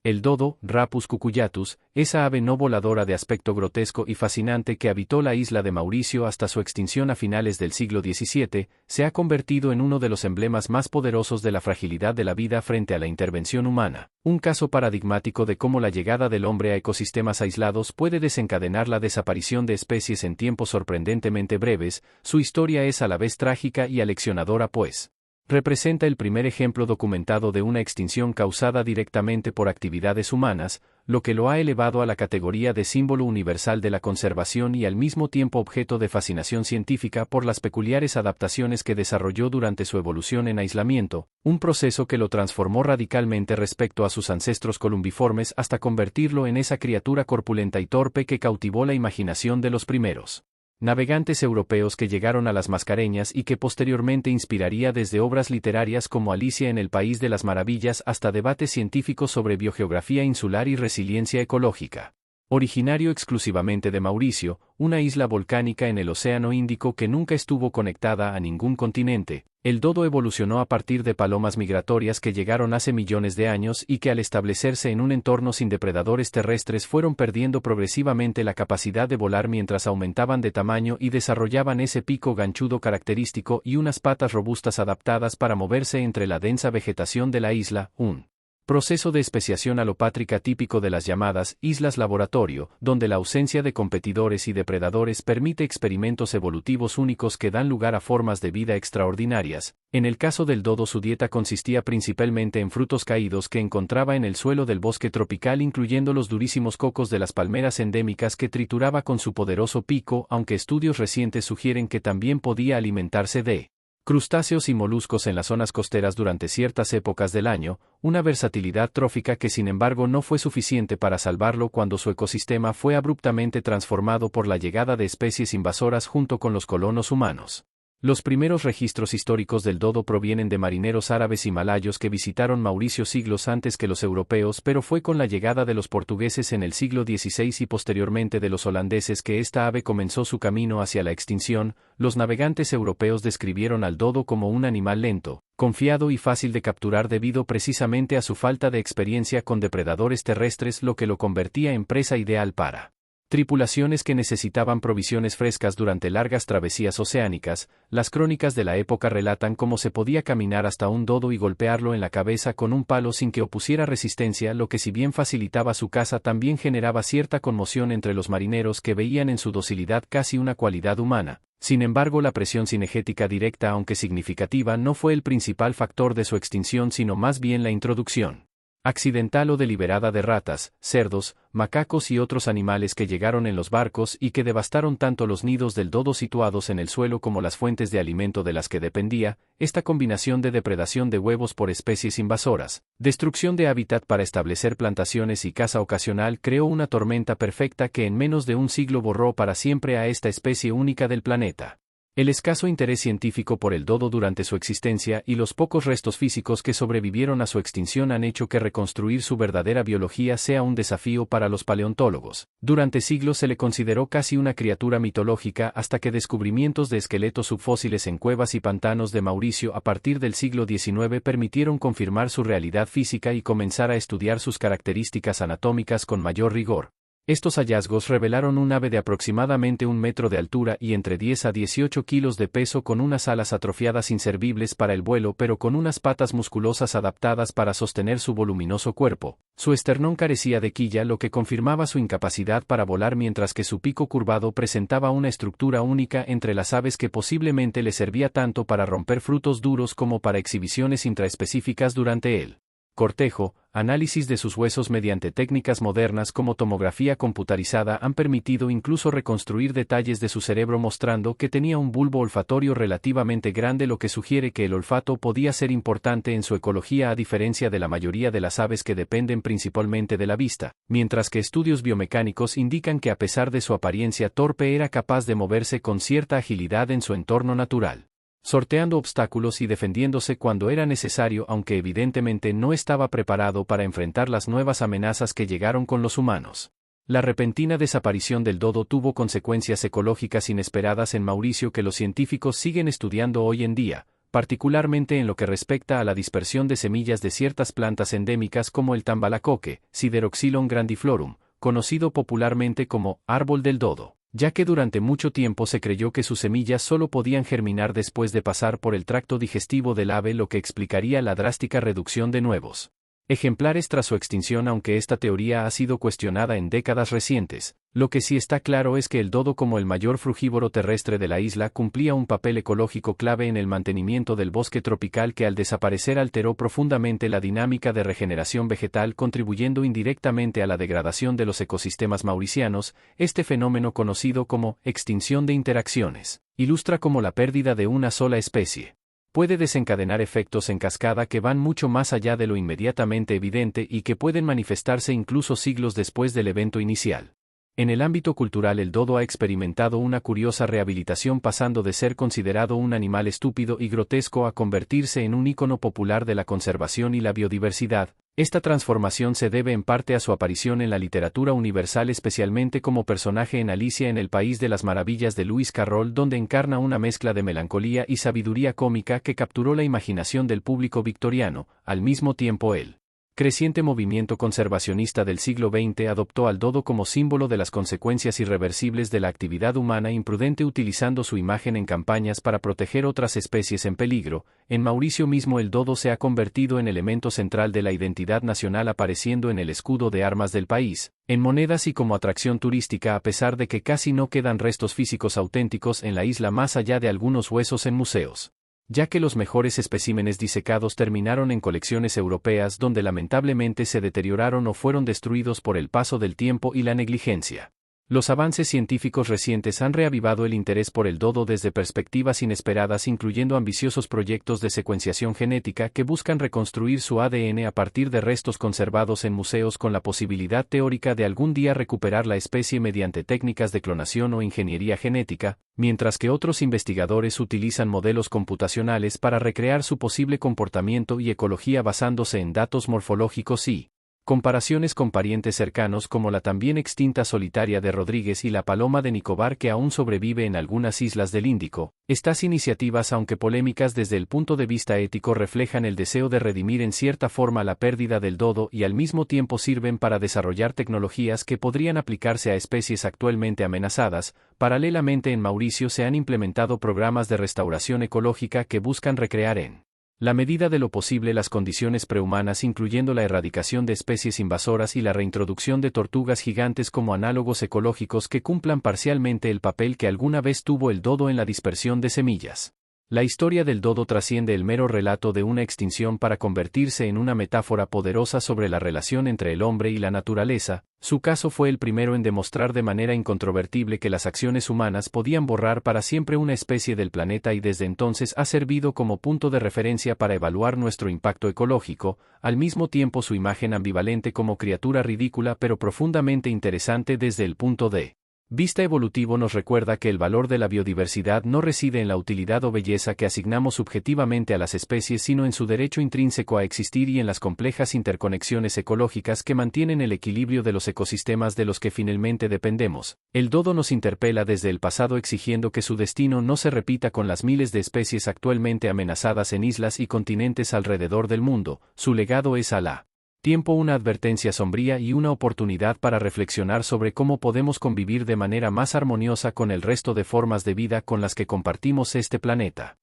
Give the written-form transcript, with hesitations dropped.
El dodo, Rapus cucullatus, esa ave no voladora de aspecto grotesco y fascinante que habitó la isla de Mauricio hasta su extinción a finales del siglo XVII, se ha convertido en uno de los emblemas más poderosos de la fragilidad de la vida frente a la intervención humana, un caso paradigmático de cómo la llegada del hombre a ecosistemas aislados puede desencadenar la desaparición de especies en tiempos sorprendentemente breves. Su historia es a la vez trágica y aleccionadora, pues representa el primer ejemplo documentado de una extinción causada directamente por actividades humanas, lo que lo ha elevado a la categoría de símbolo universal de la conservación y al mismo tiempo objeto de fascinación científica por las peculiares adaptaciones que desarrolló durante su evolución en aislamiento, un proceso que lo transformó radicalmente respecto a sus ancestros columbiformes hasta convertirlo en esa criatura corpulenta y torpe que cautivó la imaginación de los primeros navegantes europeos que llegaron a las Mascareñas y que posteriormente inspiraría desde obras literarias como Alicia en el País de las Maravillas hasta debates científicos sobre biogeografía insular y resiliencia ecológica. Originario exclusivamente de Mauricio, una isla volcánica en el Océano Índico que nunca estuvo conectada a ningún continente, el dodo evolucionó a partir de palomas migratorias que llegaron hace millones de años y que al establecerse en un entorno sin depredadores terrestres fueron perdiendo progresivamente la capacidad de volar mientras aumentaban de tamaño y desarrollaban ese pico ganchudo característico y unas patas robustas adaptadas para moverse entre la densa vegetación de la isla, un proceso de especiación alopátrica típico de las llamadas islas laboratorio, donde la ausencia de competidores y depredadores permite experimentos evolutivos únicos que dan lugar a formas de vida extraordinarias. En el caso del dodo, su dieta consistía principalmente en frutos caídos que encontraba en el suelo del bosque tropical, incluyendo los durísimos cocos de las palmeras endémicas que trituraba con su poderoso pico, aunque estudios recientes sugieren que también podía alimentarse de crustáceos y moluscos en las zonas costeras durante ciertas épocas del año, una versatilidad trófica que sin embargo no fue suficiente para salvarlo cuando su ecosistema fue abruptamente transformado por la llegada de especies invasoras junto con los colonos humanos. Los primeros registros históricos del dodo provienen de marineros árabes y malayos que visitaron Mauricio siglos antes que los europeos, pero fue con la llegada de los portugueses en el siglo XVI y posteriormente de los holandeses que esta ave comenzó su camino hacia la extinción. Los navegantes europeos describieron al dodo como un animal lento, confiado y fácil de capturar debido precisamente a su falta de experiencia con depredadores terrestres, lo que lo convertía en presa ideal para tripulaciones que necesitaban provisiones frescas durante largas travesías oceánicas. Las crónicas de la época relatan cómo se podía caminar hasta un dodo y golpearlo en la cabeza con un palo sin que opusiera resistencia, lo que si bien facilitaba su caza también generaba cierta conmoción entre los marineros que veían en su docilidad casi una cualidad humana. Sin embargo, la presión cinegética directa, aunque significativa, no fue el principal factor de su extinción, sino más bien la introducción accidental o deliberada de ratas, cerdos, macacos y otros animales que llegaron en los barcos y que devastaron tanto los nidos del dodo situados en el suelo como las fuentes de alimento de las que dependía. Esta combinación de depredación de huevos por especies invasoras, destrucción de hábitat para establecer plantaciones y caza ocasional creó una tormenta perfecta que en menos de un siglo borró para siempre a esta especie única del planeta. El escaso interés científico por el dodo durante su existencia y los pocos restos físicos que sobrevivieron a su extinción han hecho que reconstruir su verdadera biología sea un desafío para los paleontólogos. Durante siglos se le consideró casi una criatura mitológica hasta que descubrimientos de esqueletos subfósiles en cuevas y pantanos de Mauricio a partir del siglo XIX permitieron confirmar su realidad física y comenzar a estudiar sus características anatómicas con mayor rigor. Estos hallazgos revelaron un ave de aproximadamente 1 metro de altura y entre 10 a 18 kilos de peso, con unas alas atrofiadas inservibles para el vuelo pero con unas patas musculosas adaptadas para sostener su voluminoso cuerpo. Su esternón carecía de quilla, lo que confirmaba su incapacidad para volar, mientras que su pico curvado presentaba una estructura única entre las aves que posiblemente le servía tanto para romper frutos duros como para exhibiciones intraespecíficas durante el cortejo. Análisis de sus huesos mediante técnicas modernas como tomografía computarizada han permitido incluso reconstruir detalles de su cerebro, mostrando que tenía un bulbo olfatorio relativamente grande, lo que sugiere que el olfato podía ser importante en su ecología a diferencia de la mayoría de las aves que dependen principalmente de la vista, mientras que estudios biomecánicos indican que a pesar de su apariencia torpe era capaz de moverse con cierta agilidad en su entorno natural, sorteando obstáculos y defendiéndose cuando era necesario, aunque evidentemente no estaba preparado para enfrentar las nuevas amenazas que llegaron con los humanos. La repentina desaparición del dodo tuvo consecuencias ecológicas inesperadas en Mauricio que los científicos siguen estudiando hoy en día. particularmente en lo que respecta a la dispersión de semillas de ciertas plantas endémicas como el tambalacoque, Sideroxylon grandiflorum, conocido popularmente como árbol del dodo, ya que durante mucho tiempo se creyó que sus semillas solo podían germinar después de pasar por el tracto digestivo del ave, lo que explicaría la drástica reducción de nuevos ejemplares tras su extinción, aunque esta teoría ha sido cuestionada en décadas recientes. Lo que sí está claro es que el dodo, como el mayor frugívoro terrestre de la isla, cumplía un papel ecológico clave en el mantenimiento del bosque tropical, que al desaparecer alteró profundamente la dinámica de regeneración vegetal, contribuyendo indirectamente a la degradación de los ecosistemas mauricianos. Este fenómeno, conocido como extinción de interacciones, ilustra cómo la pérdida de una sola especie puede desencadenar efectos en cascada que van mucho más allá de lo inmediatamente evidente y que pueden manifestarse incluso siglos después del evento inicial. En el ámbito cultural, el dodo ha experimentado una curiosa rehabilitación, pasando de ser considerado un animal estúpido y grotesco a convertirse en un ícono popular de la conservación y la biodiversidad. Esta transformación se debe en parte a su aparición en la literatura universal, especialmente como personaje en Alicia en el País de las Maravillas de Lewis Carroll, donde encarna una mezcla de melancolía y sabiduría cómica que capturó la imaginación del público victoriano. Al mismo tiempo, el creciente movimiento conservacionista del siglo XX adoptó al dodo como símbolo de las consecuencias irreversibles de la actividad humana imprudente, utilizando su imagen en campañas para proteger otras especies en peligro. En Mauricio mismo, el dodo se ha convertido en elemento central de la identidad nacional, apareciendo en el escudo de armas del país, en monedas y como atracción turística, a pesar de que casi no quedan restos físicos auténticos en la isla más allá de algunos huesos en museos, ya que los mejores especímenes disecados terminaron en colecciones europeas, donde lamentablemente se deterioraron o fueron destruidos por el paso del tiempo y la negligencia. Los avances científicos recientes han reavivado el interés por el dodo desde perspectivas inesperadas, incluyendo ambiciosos proyectos de secuenciación genética que buscan reconstruir su ADN a partir de restos conservados en museos, con la posibilidad teórica de algún día recuperar la especie mediante técnicas de clonación o ingeniería genética, mientras que otros investigadores utilizan modelos computacionales para recrear su posible comportamiento y ecología basándose en datos morfológicos y comparaciones con parientes cercanos como la también extinta solitaria de Rodríguez y la paloma de Nicobar, que aún sobrevive en algunas islas del Índico. Estas iniciativas, aunque polémicas desde el punto de vista ético, reflejan el deseo de redimir en cierta forma la pérdida del dodo y al mismo tiempo sirven para desarrollar tecnologías que podrían aplicarse a especies actualmente amenazadas. Paralelamente, en Mauricio se han implementado programas de restauración ecológica que buscan recrear en la medida de lo posible las condiciones prehumanas, incluyendo la erradicación de especies invasoras y la reintroducción de tortugas gigantes como análogos ecológicos que cumplan parcialmente el papel que alguna vez tuvo el dodo en la dispersión de semillas. La historia del dodo trasciende el mero relato de una extinción para convertirse en una metáfora poderosa sobre la relación entre el hombre y la naturaleza. Su caso fue el primero en demostrar de manera incontrovertible que las acciones humanas podían borrar para siempre una especie del planeta, y desde entonces ha servido como punto de referencia para evaluar nuestro impacto ecológico. Al mismo tiempo, su imagen ambivalente como criatura ridícula pero profundamente interesante desde el punto de vista evolutivo nos recuerda que el valor de la biodiversidad no reside en la utilidad o belleza que asignamos subjetivamente a las especies, sino en su derecho intrínseco a existir y en las complejas interconexiones ecológicas que mantienen el equilibrio de los ecosistemas de los que finalmente dependemos. El dodo nos interpela desde el pasado, exigiendo que su destino no se repita con las miles de especies actualmente amenazadas en islas y continentes alrededor del mundo. Su legado es a la tiempo una advertencia sombría y una oportunidad para reflexionar sobre cómo podemos convivir de manera más armoniosa con el resto de formas de vida con las que compartimos este planeta.